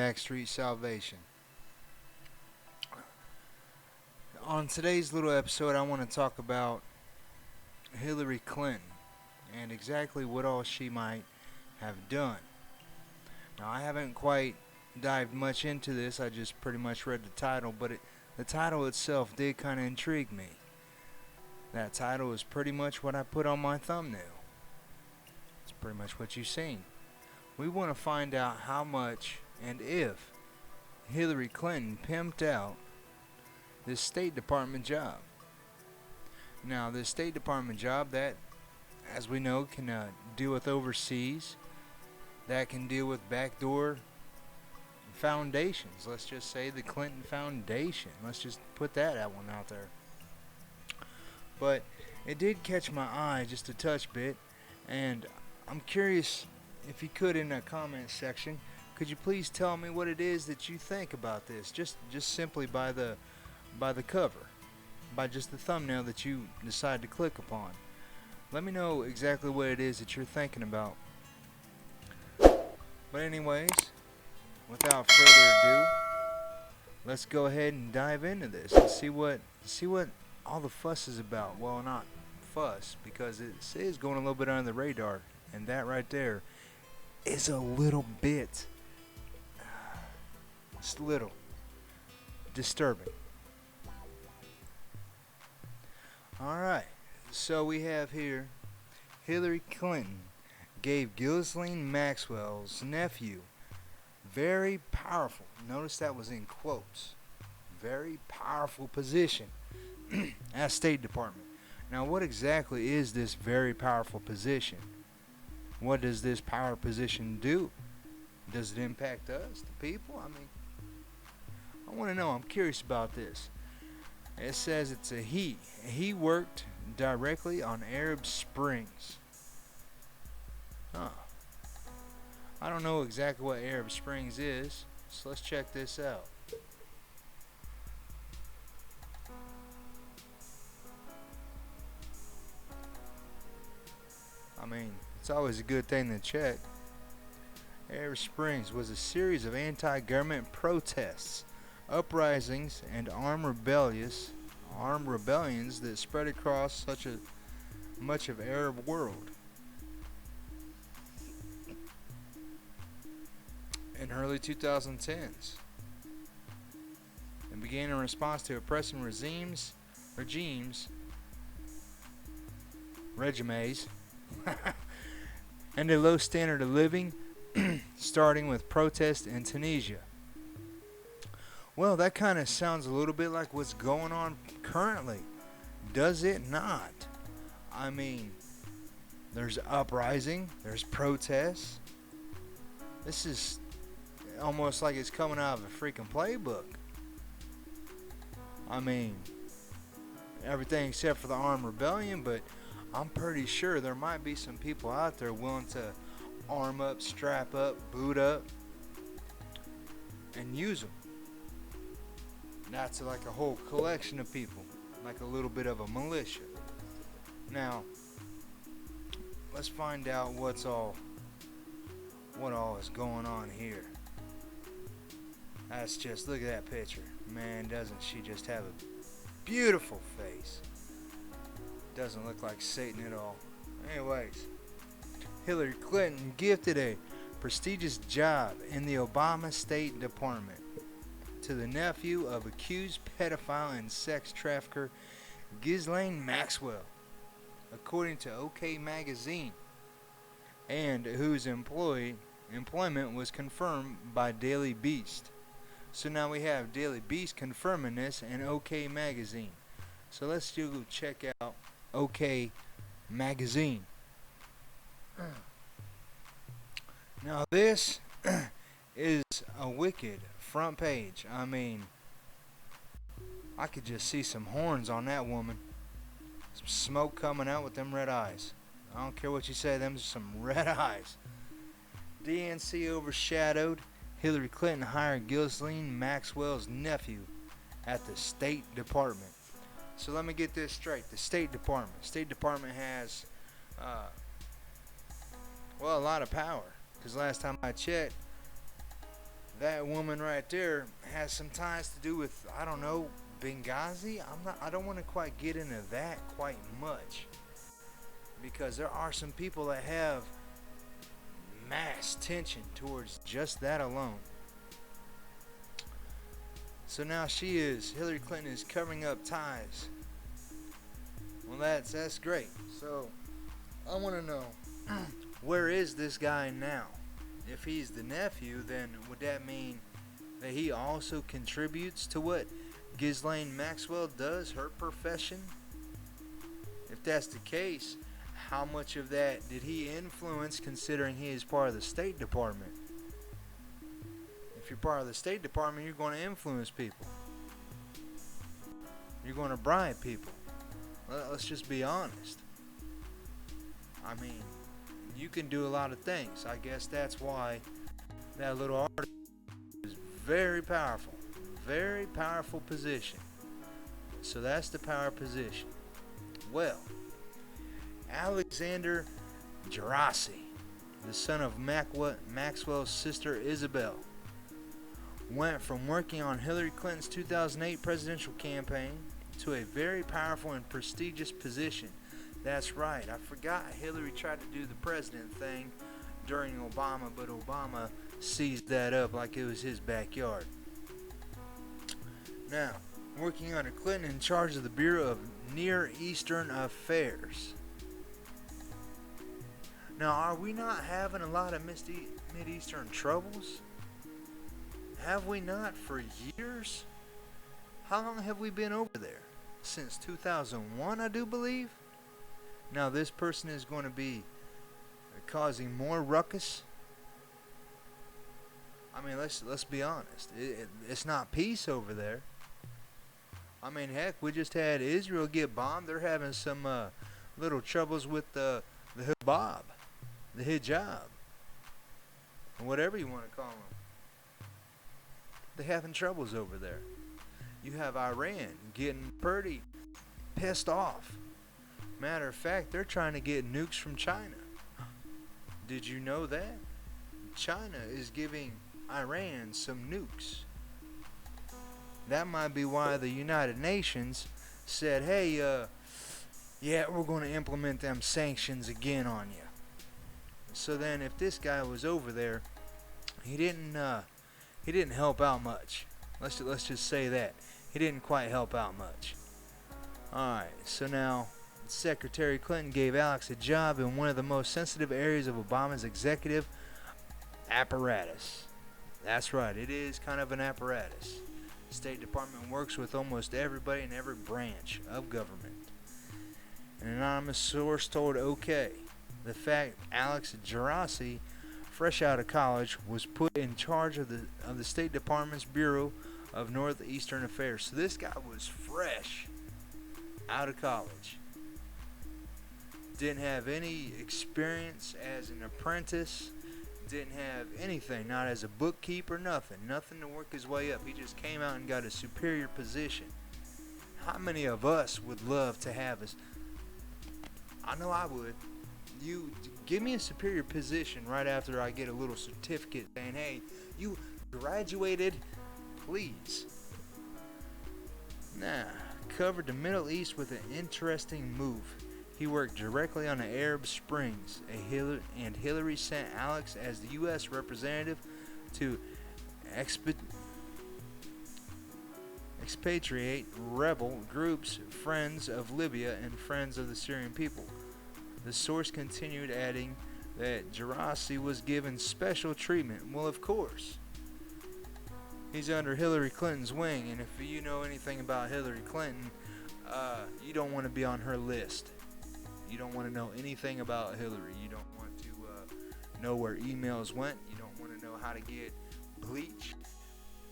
Backstreet Salvation. On today's little episode, I want to talk about Hillary Clinton and exactly what all she might have done. Now, I haven't quite dived much into this. I just pretty much read the title, but the title itself did kind of intrigue me. That title is pretty much what I put on my thumbnail. It's pretty much what you've seen. We want to find out how much and if Hillary Clinton pimped out this State Department job. Now, this State Department job that, as we know, can deal with overseas, that can deal with backdoor foundations. Let's just say the Clinton Foundation. Let's just put that one out there. But it did catch my eye just a touch bit, and I'm curious if you could, in the comment section, could you please tell me what it is that you think about this? Just simply by the cover, by just the thumbnail that you decide to click upon. Let me know exactly what it is that you're thinking about. But anyways, without further ado, let's go ahead and dive into this and see what all the fuss is about. Well, not fuss, because it is going a little bit under the radar, and that right there is a little bit, just a little disturbing. Alright, so we have here Hillary Clinton gave Ghislaine Maxwell's nephew very powerful, notice that was in quotes, very powerful position at State Department. Now, what exactly is this very powerful position? What does this power position do? Does it impact us, the people? I mean, I want to know. I'm curious about this. It says it's a he. He worked directly on Arab Springs. Huh. I don't know exactly what Arab Springs is, so let's check this out. I mean, it's always a good thing to check. Arab Springs was a series of anti-government protests, uprisings, and armed rebellions that spread across much of Arab world. In early 2010s, and began in response to oppressive regimes, and a low standard of living, starting with protests in Tunisia. Well, that kind of sounds a little bit like what's going on currently. Does it not? I mean, there's uprising, there's protests. This is almost like it's coming out of a freaking playbook. I mean, everything except for the armed rebellion, but I'm pretty sure there might be some people out there willing to arm up, strap up, boot up, and use them. That's like a whole collection of people, like a little bit of a militia. Now, let's find out what all is going on here. That's just, look at that picture. Man, doesn't she just have a beautiful face? Doesn't look like Satan at all. Anyways, Hillary Clinton gifted a prestigious job in the Obama State Department to the nephew of accused pedophile and sex trafficker Ghislaine Maxwell, according to OK Magazine, and whose employment was confirmed by Daily Beast. So now we have Daily Beast confirming this and OK Magazine. So let's go check out OK Magazine. Now this is a wicked front page. I mean, I could just see some horns on that woman. Some smoke coming out with them red eyes. I don't care what you say, them are some red eyes. DNC overshadowed. Hillary Clinton hired Ghislaine Maxwell's nephew at the State Department. So let me get this straight. The State Department. State Department has, a lot of power. Because last time I checked, That woman right there has some ties to do with, I don't know, Benghazi. I don't want to quite get into that quite much because there are some people that have mass tension towards just that alone. So now Hillary Clinton is covering up ties. Well, that's great. So I want to know, where is this guy now? If he's the nephew, then would that mean that he also contributes to what Ghislaine Maxwell does, her profession? If that's the case, how much of that did he influence, considering he is part of the State Department? If you're part of the State Department, you're going to influence people. You're going to bribe people. Let's just be honest. I mean, you can do a lot of things. I guess that's why that little article is very powerful. Very powerful position. So that's the power position. Well, Alexander Gerasi, the son of Maxwell's sister Isabel, went from working on Hillary Clinton's 2008 presidential campaign to a very powerful and prestigious position. That's right, I forgot Hillary tried to do the president thing during Obama, but Obama seized that up like it was his backyard. Now, working under Clinton in charge of the Bureau of Near Eastern Affairs. Now, are we not having a lot of Mid-Eastern troubles? Have we not for years? How long have we been over there? Since 2001, I do believe. Now this person is going to be causing more ruckus. I mean, let's be honest. It's not peace over there. I mean, heck, we just had Israel get bombed. They're having some little troubles with the hijab, or whatever you want to call them. They're having troubles over there. You have Iran getting pretty pissed off. Matter of fact, they're trying to get nukes from China. Did you know that? China is giving Iran some nukes. That might be why the United Nations said, hey, yeah, we're going to implement them sanctions again on you. So then if this guy was over there, he didn't help out much. Let's just say that. He didn't quite help out much. Alright, so now Secretary Clinton gave Alex a job in one of the most sensitive areas of Obama's executive apparatus. That's right, it is kind of an apparatus. The State Department works with almost everybody in every branch of government. An anonymous source told OK the fact Alex Gerasi, fresh out of college, was put in charge of the State Department's Bureau of Northeastern Affairs. So this guy was fresh out of college. Didn't have any experience as an apprentice. Didn't have anything, not as a bookkeeper, nothing to work his way up. He just came out and got a superior position. How many of us would love to have us? I know I would. You give me a superior position right after I get a little certificate saying, hey, you graduated, please. Now, covered the Middle East with an interesting move. He worked directly on the Arab Springs, and Hillary sent Alex as the U.S. representative to expatriate rebel groups, Friends of Libya and Friends of the Syrian people. The source continued, adding that Gerasi was given special treatment. Well, of course. He's under Hillary Clinton's wing, and if you know anything about Hillary Clinton, you don't want to be on her list. You don't want to know anything about Hillary. You don't want to know where emails went. You don't want to know how to get bleach.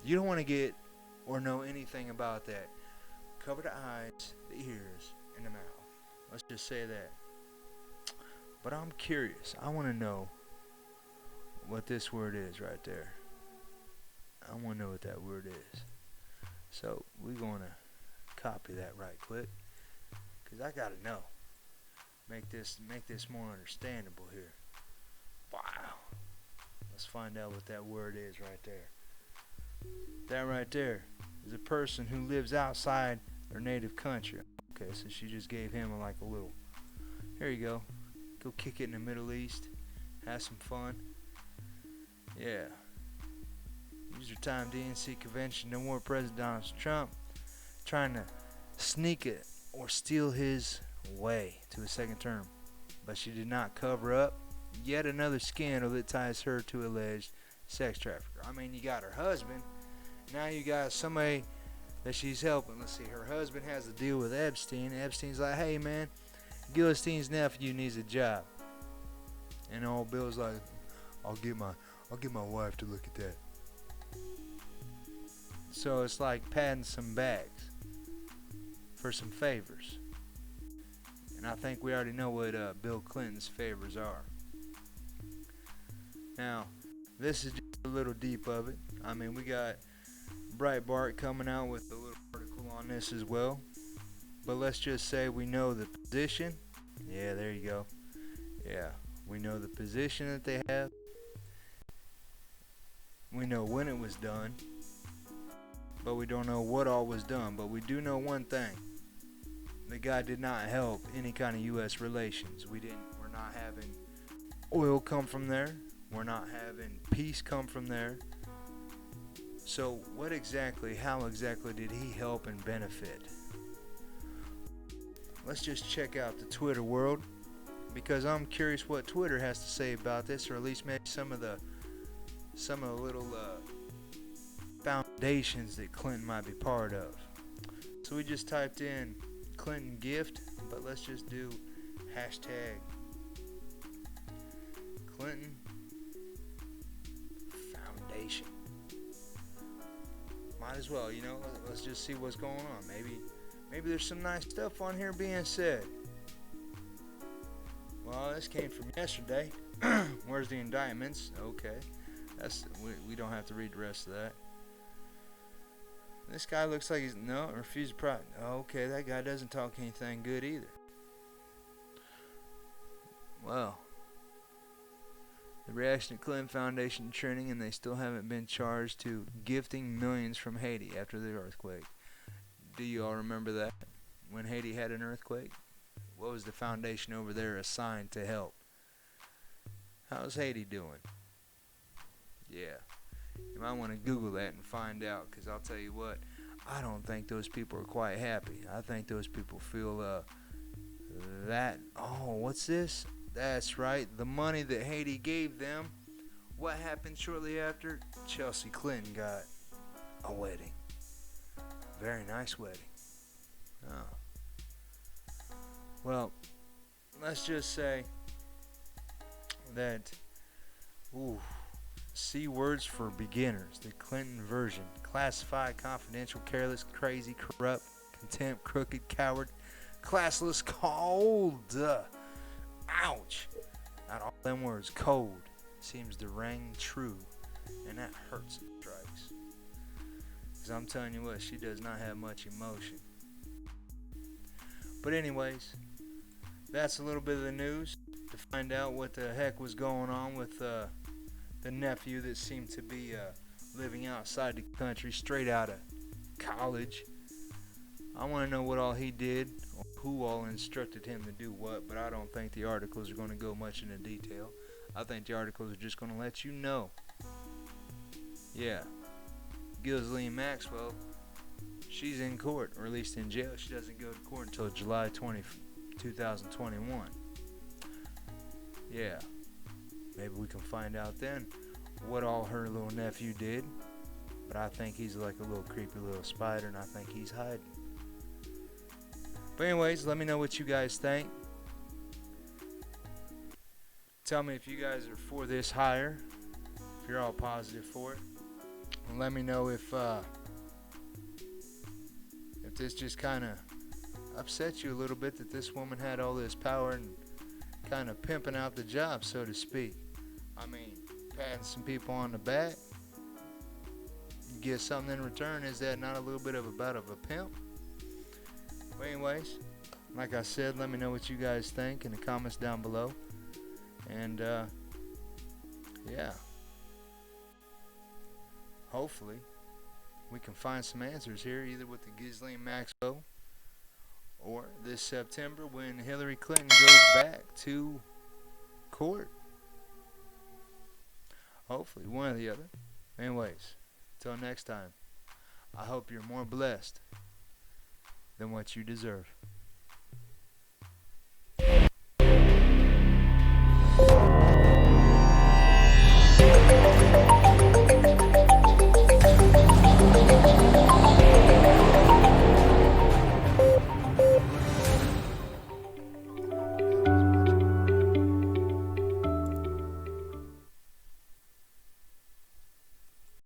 You don't want to get or know anything about that. Cover the eyes, the ears, and the mouth. Let's just say that. But I'm curious. I want to know what this word is right there. I want to know what that word is. So we're going to copy that right quick, because I got to know. Make this more understandable here. Wow. Let's find out what that word is right there. That right there is a person who lives outside their native country. Okay, so she just gave him like a little. Here you go. Go kick it in the Middle East. Have some fun. Yeah. Use your time DNC convention. No more President Donald Trump trying to sneak it or steal his way to a second term. But she did not cover up yet another scandal that ties her to alleged sex trafficker. I mean, you got her husband. Now you got somebody that she's helping. Let's see. Her husband has a deal with Epstein. Epstein's like, hey, man, Ghislaine's nephew needs a job. And old Bill's like, I'll get my wife to look at that. So it's like patting some bags for some favors. And I think we already know what Bill Clinton's favors are. Now, this is just a little deep of it. I mean, we got Breitbart coming out with a little article on this as well. But let's just say we know the position. Yeah, there you go. Yeah, we know the position that they have. We know when it was done. But we don't know what all was done. But we do know one thing. The guy did not help any kind of U.S. relations. We're not having oil come from there. We're not having peace come from there. So how exactly did he help and benefit? Let's just check out the Twitter world, because I'm curious what Twitter has to say about this, or at least maybe some of the little foundations that Clinton might be part of. So we just typed in Clinton gift, but let's just do hashtag Clinton Foundation. Might as well, let's just see what's going on. Maybe there's some nice stuff on here being said. Well, this came from yesterday. Where's the indictments? Okay, we don't have to read the rest of that. This guy looks like refused pride. Okay, that guy doesn't talk anything good either. Well, the reaction to Clinton Foundation trending, and they still haven't been charged to gifting millions from Haiti after the earthquake. Do you all remember that? When Haiti had an earthquake? What was the foundation over there assigned to help? How's Haiti doing? Yeah. You might want to Google that and find out, because I'll tell you what, I don't think those people are quite happy. I think those people feel what's this? That's right, the money that Haiti gave them. What happened shortly after? Chelsea Clinton got a wedding. Very nice wedding. Oh. Well, let's just say that, C words for beginners, the Clinton version. Classified, confidential, careless, crazy, corrupt, contempt, crooked, coward, classless, cold. Ouch. Not all them words. Cold seems to ring true, and that hurts and strikes. Because I'm telling you what, she does not have much emotion. But anyways, that's a little bit of the news to find out what the heck was going on with the nephew that seemed to be living outside the country, straight out of college. I want to know what all he did, or who all instructed him to do what, but I don't think the articles are going to go much into detail. I think the articles are just going to let you know. Yeah. Ghislaine Maxwell, she's in court, or at least in jail. She doesn't go to court until July 20, 2021. Yeah. Maybe we can find out then what all her little nephew did. But I think he's like a little creepy little spider, and I think he's hiding. But anyways, let me know what you guys think. Tell me if you guys are for this hire, if you're all positive for it. And let me know if this just kind of upsets you a little bit, that this woman had all this power and kind of pimping out the job, so to speak. I mean, patting some people on the back, you get something in return. Is that not a little bit of a pimp? But anyways, like I said, let me know what you guys think in the comments down below. And yeah, hopefully we can find some answers here, either with the Ghislaine Maxwell or this September when Hillary Clinton goes back to court. Hopefully, one or the other. Anyways, till next time, I hope you're more blessed than what you deserve.